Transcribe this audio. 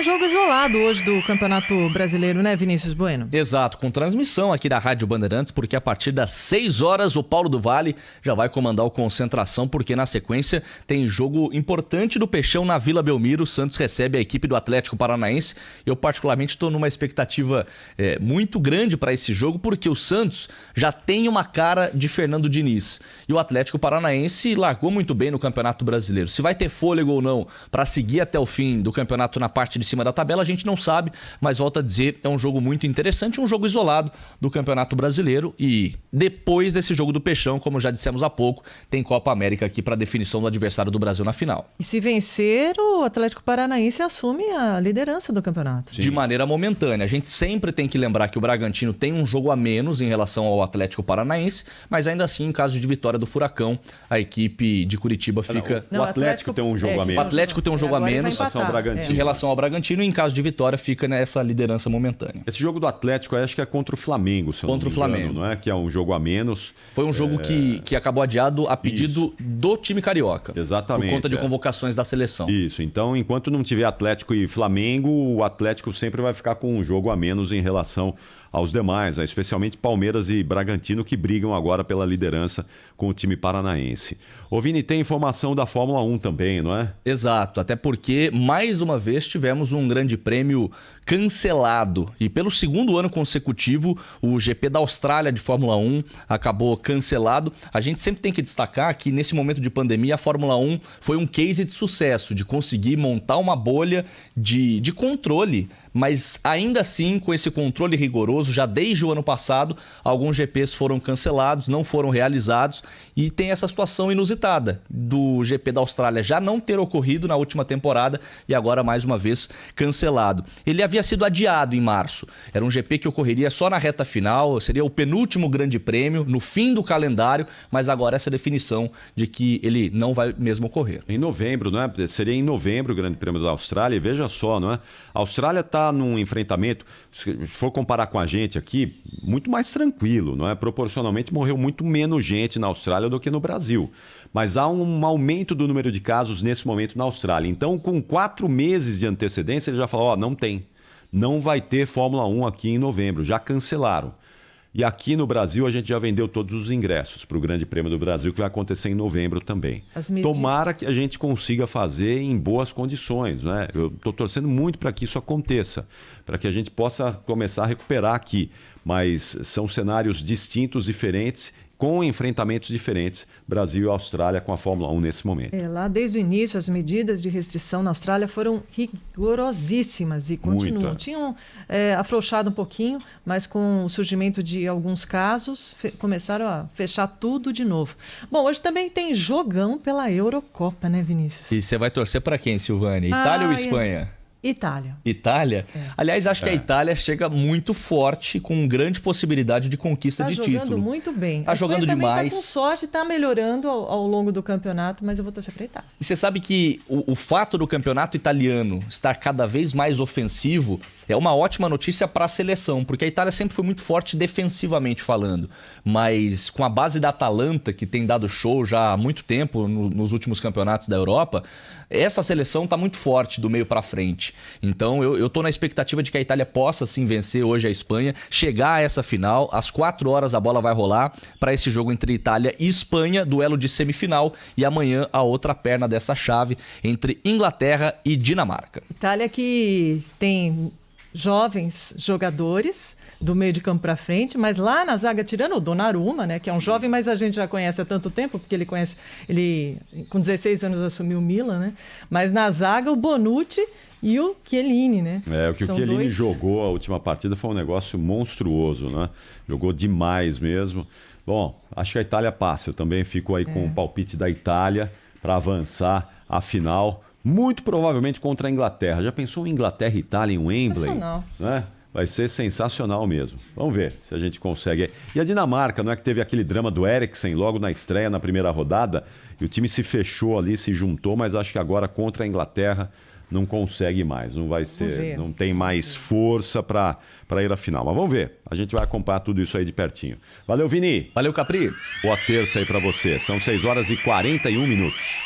Jogo isolado hoje do Campeonato Brasileiro, né, Vinícius Bueno? Exato, com transmissão aqui da Rádio Bandeirantes, porque a partir das 6 horas o Paulo do Vale já vai comandar o Concentração, porque na sequência tem jogo importante do Peixão na Vila Belmiro. O Santos recebe a equipe do Atlético Paranaense. Eu particularmente estou numa expectativa muito grande para esse jogo, porque o Santos já tem uma cara de Fernando Diniz. E o Atlético Paranaense largou muito bem no Campeonato Brasileiro. Se vai ter fôlego ou não para seguir até o fim do campeonato na parte de cima da tabela, a gente não sabe, mas volto a dizer, é um jogo muito interessante, um jogo isolado do Campeonato Brasileiro. E depois desse jogo do Peixão, como já dissemos há pouco, tem Copa América aqui para definição do adversário do Brasil na final. E se vencer, o Atlético Paranaense assume a liderança do campeonato. Sim. De maneira momentânea. A gente sempre tem que lembrar que o Bragantino tem um jogo a menos em relação ao Atlético Paranaense, mas ainda assim, em caso de vitória do Furacão, a equipe de Curitiba fica... O Atlético tem um jogo a menos. O Atlético tem um jogo a menos em relação ao Bragantino, e em caso de vitória fica nessa liderança momentânea. Esse jogo do Atlético, eu acho que é contra o Flamengo, se eu contra não me engano, o Flamengo, não é? Que é um jogo a menos. Foi um jogo que acabou adiado a pedido do time carioca. Exatamente. Por conta de convocações da seleção. Isso. Então, enquanto não tiver Atlético e Flamengo, o Atlético sempre vai ficar com um jogo a menos em relação aos demais, especialmente Palmeiras e Bragantino, que brigam agora pela liderança com o time paranaense. Ô Vini, tem informação da Fórmula 1 também, não é? Exato, até porque mais uma vez tivemos um grande prêmio cancelado. E pelo segundo ano consecutivo, o GP da Austrália de Fórmula 1 acabou cancelado. A gente sempre tem que destacar que nesse momento de pandemia a Fórmula 1 foi um case de sucesso, de conseguir montar uma bolha de controle. Mas ainda assim, com esse controle rigoroso, já desde o ano passado, alguns GPs foram cancelados, não foram realizados, e tem essa situação inusitada do GP da Austrália já não ter ocorrido na última temporada e agora mais uma vez cancelado. Ele havia sido adiado em março, era um GP que ocorreria só na reta final, seria o penúltimo grande prêmio, no fim do calendário, mas agora essa definição de que ele não vai mesmo ocorrer. Em novembro, não é? Seria em novembro o grande prêmio da Austrália, e veja só, não é? A Austrália está num enfrentamento, se for comparar com a gente aqui, muito mais tranquilo, não é? Proporcionalmente morreu muito menos gente na Austrália do que no Brasil. Mas há um aumento do número de casos nesse momento na Austrália. Então, com 4 meses de antecedência, ele já falou, não tem. Não vai ter Fórmula 1 aqui em novembro, já cancelaram. E aqui no Brasil a gente já vendeu todos os ingressos para o Grande Prêmio do Brasil, que vai acontecer em novembro também. Tomara que a gente consiga fazer em boas condições, né? Eu estou torcendo muito para que isso aconteça, para que a gente possa começar a recuperar aqui. Mas são cenários distintos, diferentes, com enfrentamentos diferentes, Brasil e Austrália com a Fórmula 1 nesse momento. Lá desde o início, as medidas de restrição na Austrália foram rigorosíssimas e continuam. Muita. Tinham afrouxado um pouquinho, mas com o surgimento de alguns casos, começaram a fechar tudo de novo. Bom, hoje também tem jogão pela Eurocopa, né, Vinícius? E você vai torcer para quem, Silvane? Itália ou Espanha? Itália. Itália? Aliás, acho que a Itália chega muito forte, com grande possibilidade de conquista de título. Está jogando muito bem. Está jogando demais. Está com sorte, está melhorando ao longo do campeonato, mas eu vou torcer para a Itália. E você sabe que o fato do campeonato italiano estar cada vez mais ofensivo é uma ótima notícia para a seleção, porque a Itália sempre foi muito forte defensivamente falando, mas com a base da Atalanta, que tem dado show já há muito tempo nos últimos campeonatos da Europa, essa seleção está muito forte do meio para frente. Então eu estou na expectativa de que a Itália possa sim vencer hoje a Espanha, chegar a essa final, às 4 horas a bola vai rolar para esse jogo entre Itália e Espanha, duelo de semifinal, e amanhã a outra perna dessa chave entre Inglaterra e Dinamarca. Itália que tem jovens jogadores do meio de campo para frente, mas lá na zaga, tirando o Donnarumma, né, que é um jovem, mas a gente já conhece há tanto tempo, porque ele com 16 anos assumiu o Milan, né? Mas na zaga o Bonucci e o Chiellini, né? O que o Chiellini jogou a última partida foi um negócio monstruoso, né? Jogou demais mesmo. Bom, acho que a Itália passa. Eu também fico aí com o palpite da Itália para avançar à final, muito provavelmente contra a Inglaterra. Já pensou em Inglaterra e Itália em Wembley? Né? Vai ser sensacional mesmo. Vamos ver se a gente consegue. E a Dinamarca, não é que teve aquele drama do Eriksen logo na estreia, na primeira rodada, e o time se fechou ali, se juntou, mas acho que agora contra a Inglaterra não consegue mais, não vai ser, não tem mais força para ir à final. Mas vamos ver, a gente vai acompanhar tudo isso aí de pertinho. Valeu, Vini. Valeu, Capri. Boa terça aí para você. São 6 horas e 41 minutos.